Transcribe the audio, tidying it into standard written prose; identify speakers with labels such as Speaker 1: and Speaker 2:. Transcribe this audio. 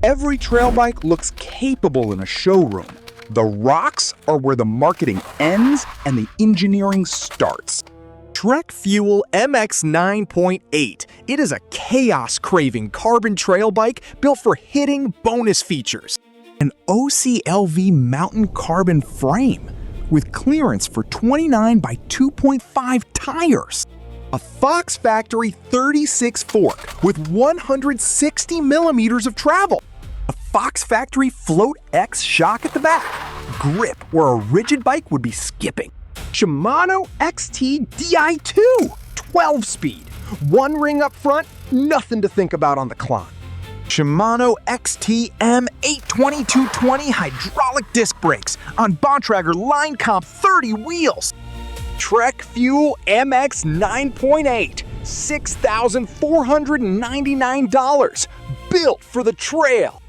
Speaker 1: Every trail bike looks capable in a showroom. The rocks are where the marketing ends and the engineering starts.
Speaker 2: Trek Fuel MX 9.8. It is a chaos-craving carbon trail bike built for hitting bonus features.
Speaker 1: An OCLV Mountain Carbon frame with clearance for 29 by 2.5 tires.
Speaker 2: A Fox Factory 36 fork with 160 millimeters of travel. A Fox Factory Float X shock at the back. Grip where a rigid bike would be skipping. Shimano XT Di2, 12-speed. One ring up front, nothing to think about on the climb. Shimano XT M82220 hydraulic disc brakes on Bontrager Line Comp 30 wheels. Trek Fuel MX 9.8, $6,499, built for the trail.